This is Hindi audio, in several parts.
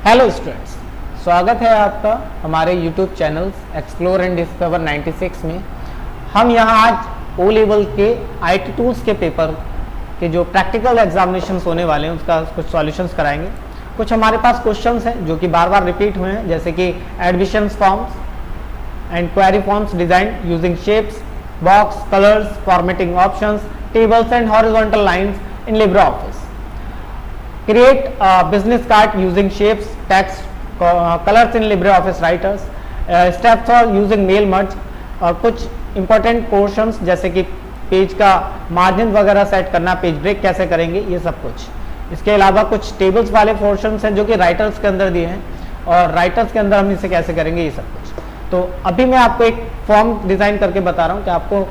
हेलो स्टूडेंट्स, स्वागत है आपका हमारे YouTube channels explore and discover 96 में। हम यहाँ आज ओ लेवल के IT टूल्स के पेपर के जो प्रैक्टिकल एग्जामिनेशंस होने वाले हैं उसका कुछ सॉल्यूशंस कराएंगे। कुछ हमारे पास क्वेश्चंस हैं जो कि बार बार रिपीट हुए हैं, जैसे कि admissions forms and query forms design using shapes, box, colours, formatting options, tables and horizontal lines in LibreOffice, create a business card using shapes, text, colors in LibreOffice writers, steps for using mail merge और कुछ important portions जैसे कि पेज का मार्जिन वगैरह सेट करना, पेज ब्रेक कैसे करेंगे, ये सब कुछ। इसके अलावा कुछ टेबल्स वाले पोर्शंस हैं जो कि राइटर्स के अंदर दिए हैं और राइटर्स के अंदर हम इसे कैसे करेंगे, ये सब कुछ। तो अभी मैं आपको एक फॉर्म डिज़ाइन करके बता रहा हूँ कि आपको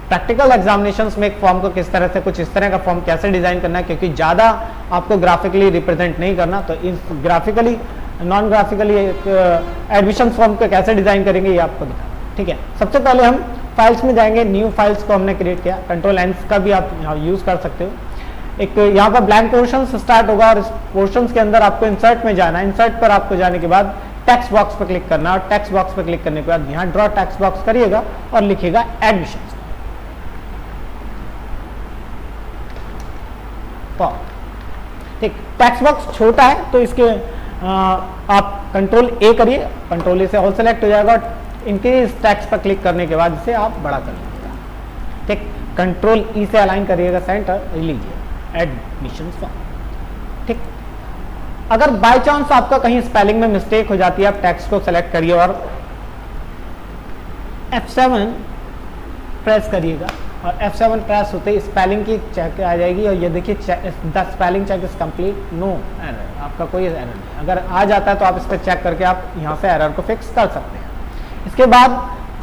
प्रैक्टिकल एग्जामिनेशंस में एक फॉर्म को किस तरह से, कुछ इस तरह का फॉर्म कैसे डिज़ाइन करना है, क्योंकि ज़्यादा आपको ग्राफिकली रिप्रेजेंट नहीं करना। तो इस graphically non graphically admission form को कैसे डिज़ाइन करेंगे ये आपको दिखा, ठीक है। सबसे पहले हम फाइल्स में जाएंगे। न्यू फाइल्स को हमने क्रिएट किया, कंट्रोल एन का भी आप यूज़ कर सकते हो। एक यहाँ पर ब्लैंक पोर्शन स्टार्ट होगा और इस पोर्शन के अंदर आपको इंसर्ट में जाना है। इंसर्ट पर आपको जाने के बाद टेक्स्ट बॉक्स पर क्लिक करना और टेक्स्ट बॉक्स पर क्लिक करने के बाद यहाँ ड्रॉ टेक्स्ट बॉक्स करिएगा और लिखिएगा एडमिशन। ठीक, टेक्स्ट बॉक्स छोटा है तो इसके आप कंट्रोल ए करिए, कंट्रोल ए से ऑल सेलेक्ट हो जाएगा और इंक्रीज टेक्स्ट पर क्लिक करने के बाद इसे आप बड़ा कर लीजिएगा। ठीक, कंट्रोल ई से अलाइन करिएगा सेंटर, लीजिए एडमिशन फॉर्म। ठीक, अगर बाय चांस आपका कहीं स्पेलिंग में मिस्टेक हो जाती है, आप टेक्स्ट को सेलेक्ट करिए और F7 प्रेस करिएगा और F7 प्रेस होते ही स्पेलिंग की चेक आ जाएगी और ये देखिए the spelling check is complete, no error, आपका कोई एरर नहीं। अगर आ जाता है तो आप इस पर चेक करके आप यहाँ से एरर को फिक्स कर सकते हैं। इसके बाद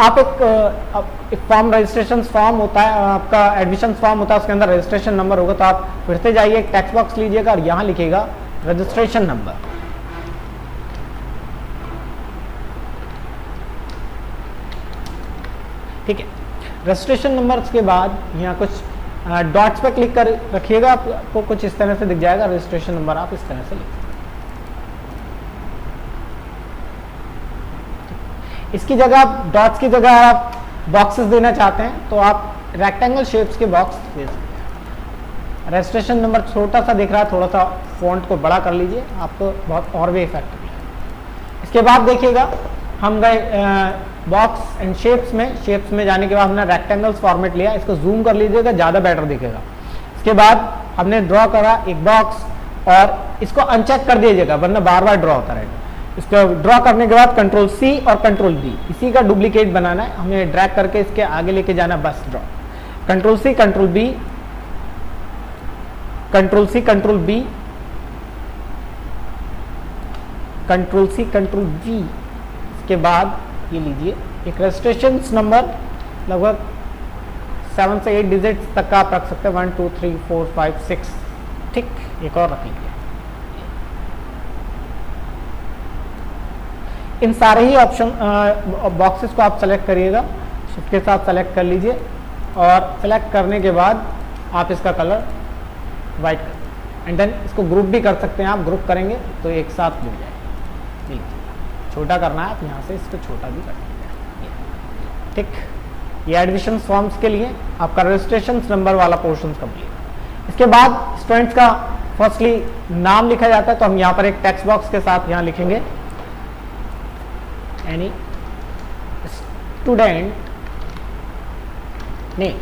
आप एक फॉर्म, रजिस्ट्रेशन फॉर्म होता है, आपका एडमिशन फॉर्म होता है, उसके अंदर रजिस्ट्रेशन नंबर होगा। तो आप फिर से जाइए, एक टेक्स्ट बॉक्स लीजिएगा और यहाँ लिखिएगा रजिस्ट्रेशन नंबर। ठीक है, रजिस्ट्रेशन नंबर के बाद यहाँ कुछ डॉट्स पे क्लिक कर रखिएगा, आपको कुछ इस तरह से दिख जाएगा रजिस्ट्रेशन नंबर, आप इस तरह से लिखिए। इसकी जगह आप डॉट्स की जगह आप बॉक्सेस देना चाहते हैं तो आप रेक्टेंगल शेप्स के बॉक्स दे सकते हैं। रजिस्ट्रेशन नंबर छोटा सा दिख रहा है, थोड़ा सा फॉन्ट को बड़ा कर लीजिए, आपको बहुत और भी इफेक्टिव है। इसके बाद देखिएगा हम गए बॉक्स एंड शेप्स में जाने के बाद हमने रेक्टेंगल्स फॉर्मेट लिया, इसको जूम कर लीजिएगा, ज़्यादा बेटर दिखेगा। इसके बाद हमने ड्रॉ करा एक बॉक्स और इसको अनचेक कर दीजिएगा वरना बार बार ड्रॉ होता रहेगा। इसको ड्रॉ करने के बाद कंट्रोल सी और कंट्रोल बी, इसी का डुप्लीकेट बनाना है, हमें ड्रैग करके इसके आगे लेके जाना, बस draw. Control C control B, control C control B, control C control B. इसके बाद ये लीजिए एक रजिस्ट्रेशन नंबर लगभग 7 से 8 डिजिट्स तक का आप रख सकते हैं, 1 2 3 4 5 6। ठीक, एक और रख लीजिए। इन सारे ही ऑप्शन बॉक्सेस को आप सेलेक्ट करिएगा, शिफ्ट के साथ सेलेक्ट कर लीजिए और सेलेक्ट करने के बाद आप इसका कलर वाइट कर एंड देन इसको ग्रुप भी कर सकते हैं। आप ग्रुप करेंगे तो एक साथ जुड़ जाएगा। छोटा करना है आप यहाँ से इसको छोटा भी कर सकते हैं। ठीक, ये एडमिशन फॉर्म्स के लिए आपका रजिस्ट्रेशन नंबर वाला पोर्शन कंप्लीट। इसके बाद स्टूडेंट्स का फर्स्टली नाम लिखा जाता है, तो हम यहाँ पर एक टेक्स्ट बॉक्स के साथ यहाँ लिखेंगे any student name.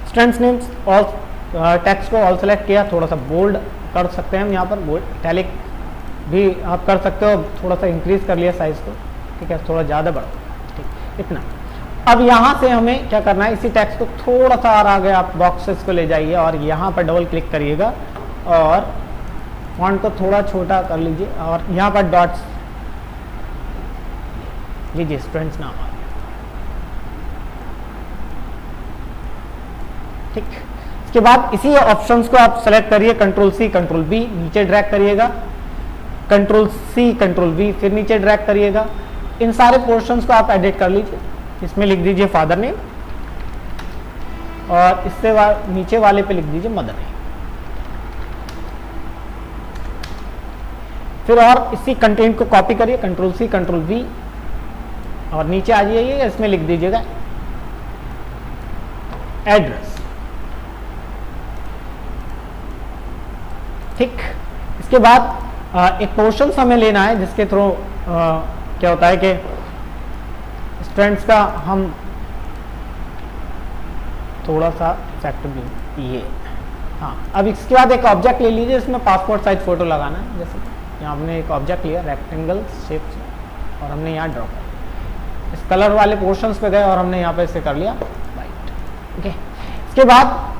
Students names all, text को ऑल सेलेक्ट किया, थोड़ा सा बोल्ड कर सकते हैं हम यहाँ पर, बोल्ड इटैलिक भी आप कर सकते हो, थोड़ा सा इंक्रीज कर लिया साइज को। ठीक है, थोड़ा ज़्यादा बढ़ा, ठीक, इतना। अब यहाँ से हमें क्या करना है, इसी टेक्स्ट को थोड़ा सा और आगे आप बॉक्सेस को ले जाइए और यहाँ पर डबल क्लिक करिएगा और फॉन्ट को थोड़ा छोटा कर लीजिए और यहाँ पर डॉट्स लीजिए, स्टूडेंट्स नाम आ गया। ठीक, इसके बाद इसी ऑप्शंस को आप सेलेक्ट करिए, कंट्रोल सी कंट्रोल बी, नीचे ड्रैग करिएगा, कंट्रोल सी कंट्रोल बी, फिर नीचे ड्रैग करिएगा। इन सारे पोर्शंस को आप एडिट कर लीजिए। इसमें लिख दीजिए फादर नेम और इससे नीचे वाले पे लिख दीजिए मदर नेम। फिर और इसी कंटेंट को कॉपी करिए, कंट्रोल सी कंट्रोल वी, और नीचे आ जाइए, इसमें लिख दीजिएगा एड्रेस। ठीक, इसके बाद एक पोर्शन हमें लेना है जिसके थ्रू क्या होता है कि स्टूडेंट्स का हम थोड़ा सा इफेक्टिव ये, हाँ, अब इसके बाद एक ऑब्जेक्ट ले लीजिए, इसमें पासपोर्ट साइज फोटो लगाना है। जैसे यहाँ हमने एक ऑब्जेक्ट लिया रेक्टेंगल शेप से, और हमने यहाँ ड्रॉ कर इस कलर वाले पोर्शंस पे गए और हमने यहाँ पे इसे कर लिया वाइट। ओके, इसके बाद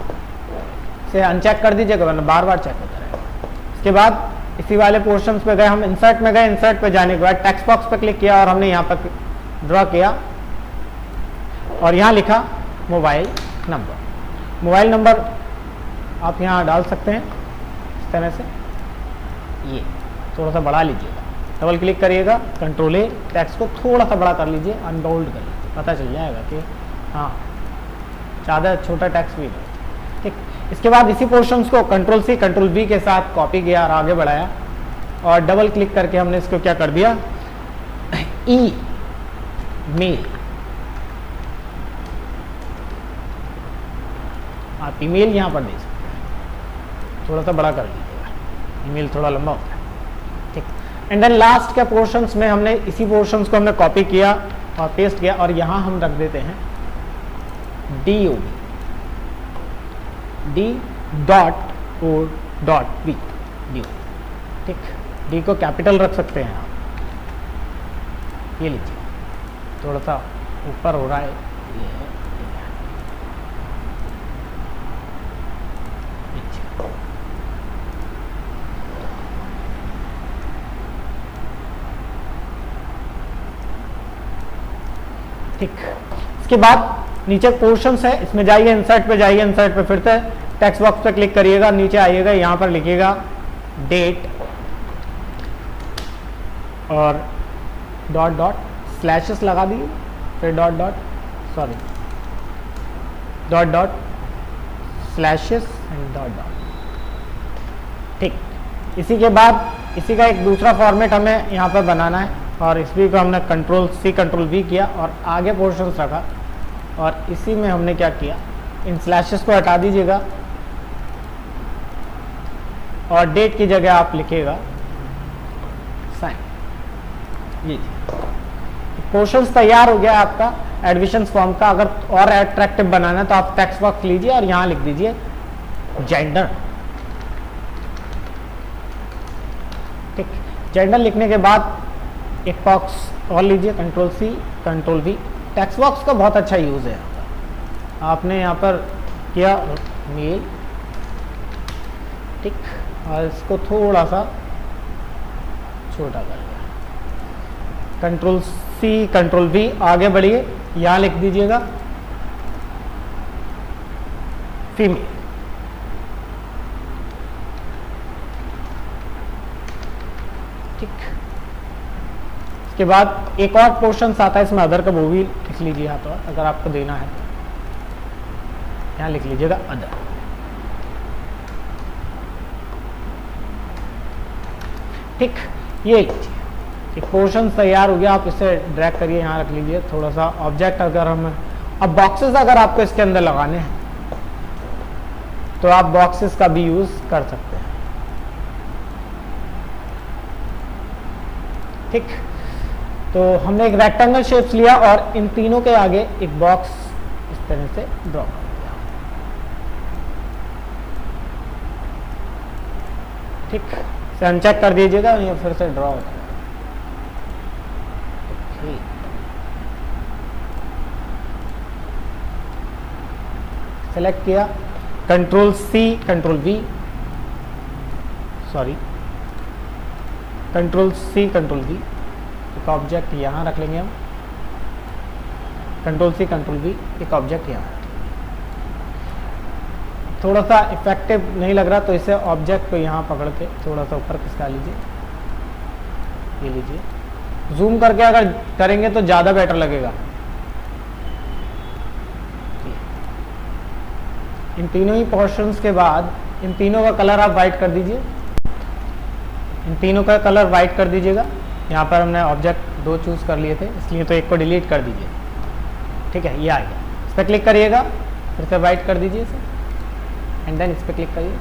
इसे अनचेक कर दीजिएगा वरना बार बार चेक होता रहेगा। इसके बाद इसी वाले पोर्शंस पे गए, हम इंसर्ट में गए, इंसर्ट पे जाने के बाद टेक्स्ट बॉक्स पे क्लिक किया और हमने यहाँ पर ड्रॉ किया और यहाँ लिखा मोबाइल नंबर। मोबाइल नंबर आप यहाँ डाल सकते हैं इस तरह से, ये थोड़ा सा बढ़ा लीजिएगा, डबल क्लिक करिएगा, कंट्रोल ए, टेक्स्ट को थोड़ा सा बड़ा कर लीजिए, अनबोल्ड कर लीजिए, पता चल जाएगा कि हाँ ज़्यादा छोटा टेक्स्ट भी नहीं। ठीक, इसके बाद इसी पोर्शंस को कंट्रोल सी कंट्रोल वी के साथ कॉपी किया और आगे बढ़ाया, और डबल क्लिक करके हमने इसको क्या कर दिया, ई मेल। आप ईमेल यहाँ पर दे सकते हैं, थोड़ा सा बड़ा कर लीजिएगा, ईमेल थोड़ा लंबा होता है। ठीक, एंड देन लास्ट के पोर्शंस में हमने इसी पोर्शंस को हमने कॉपी किया और पेस्ट किया, और यहाँ हम रख देते हैं D dot O dot V, D. ठीक, डी को कैपिटल रख सकते हैं आप, ये लीजिए, थोड़ा सा ऊपर हो रहा है ये, ठीक। इसके बाद नीचे पोर्शंस है, इसमें जाइए, इंसर्ट पे जाइए, इंसर्ट पे फिर से टेक्स्ट बॉक्स पे क्लिक करिएगा, नीचे आइएगा, यहाँ पर लिखिएगा डेट और डॉट डॉट स्लैशेस लगा दिए, फिर dot dot slashes and dot dot. ठीक, इसी के बाद इसी का एक दूसरा फॉर्मेट हमें यहाँ पर बनाना है, और इसी को हमने कंट्रोल सी कंट्रोल वी किया और आगे पोर्शंस रखा, और इसी में हमने क्या किया, इन स्लैशेस को हटा दीजिएगा और डेट की जगह आप लिखिएगा साइन। ये पोर्शंस तैयार हो गया आपका एडमिशन फॉर्म का। अगर और अट्रैक्टिव बनाना है तो आप टेक्स्ट बॉक्स लीजिए और यहाँ लिख दीजिए जेंडर। ठीक, जेंडर लिखने के बाद एक बॉक्स और लीजिए, control C control V. Text box का बहुत अच्छा यूज़ है, आपने यहाँ पर किया मेल। ठीक, और इसको थोड़ा सा छोटा कर दिया, कंट्रोल सी कंट्रोल वी, आगे बढ़िए, यहाँ लिख दीजिएगा फीमेल। ठीक, इसके बाद एक और पोर्शन आता है इसमें अदर का, वो भी लिख लीजिए यहाँ पर, अगर आपको देना है यहाँ लिख लीजिएगा अदर। ठीक, ये लीजिए, एक पोर्शन तैयार हो गया। आप इसे ड्रैग करिए, यहाँ रख लीजिए थोड़ा सा ऑब्जेक्ट। अगर हम अब बॉक्सेस अगर आपको इसके अंदर लगाने हैं तो आप बॉक्सेस का भी यूज कर सकते हैं। ठीक, तो हमने एक रेक्टेंगल शेप्स लिया और इन तीनों के आगे एक बॉक्स इस तरह से ड्रॉ कर दिया। ठीक, इसे अनचेक कर दीजिएगा, ये फिर से ड्रॉ होता है। सेलेक्ट किया, control C control V, sorry control C control V, एक ऑब्जेक्ट यहाँ रख लेंगे हम, कंट्रोल सी कंट्रोल वी, एक ऑब्जेक्ट यहाँ। थोड़ा सा इफेक्टिव नहीं लग रहा तो इसे ऑब्जेक्ट को यहाँ पकड़ के थोड़ा सा ऊपर खिसका लीजिए, ये लीजिए। जूम करके अगर करेंगे तो ज़्यादा बेटर लगेगा। इन तीनों ही पोर्शंस के बाद इन तीनों का कलर आप वाइट कर दीजिए। इन तीनों का कलर वाइट कर दीजिएगा। यहाँ पर हमने ऑब्जेक्ट 2 चूज़ कर लिए थे, इसलिए तो एक को डिलीट कर दीजिए। ठीक है, ये आ गया। इस पर क्लिक करिएगा, फिर से वाइट कर दीजिए इसे, एंड देन इस पर क्लिक करिए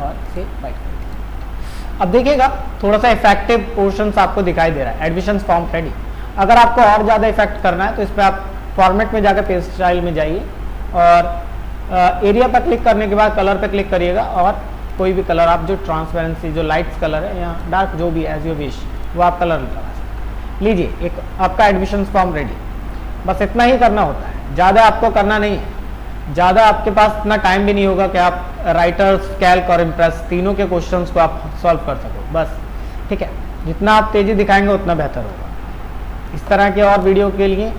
और इसे वाइट कर दीजिए। अब देखिएगा थोड़ा सा इफेक्टिव पोर्शंस आपको दिखाई दे रहा है। Admissions form ready. अगर आपको और ज़्यादा इफेक्ट करना है तो इस पर आप फॉर्मेट में जाकर पेज स्टाइल में जाइए और एरिया पर क्लिक करने के बाद कलर पे क्लिक करिएगा और कोई भी कलर आप जो ट्रांसपेरेंसी जो लाइट्स कलर है या डार्क जो भी एज यू विश वो आप कलर लगा सकते। लीजिए एक आपका एडमिशन फॉर्म रेडी। बस इतना ही करना होता है, ज़्यादा आपको करना नहीं है। ज़्यादा आपके पास इतना टाइम भी नहीं होगा कि आप राइटर्स, कैल्क और इम्प्रेस तीनों के क्वेश्चंस को आप सॉल्व कर सको। बस ठीक है, जितना आप तेज़ी दिखाएंगे उतना बेहतर होगा। इस तरह के और वीडियो के लिए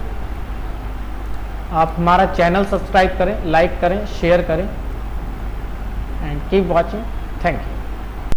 आप हमारा चैनल सब्सक्राइब करें, लाइक करें, शेयर करें and keep watching. Thank you.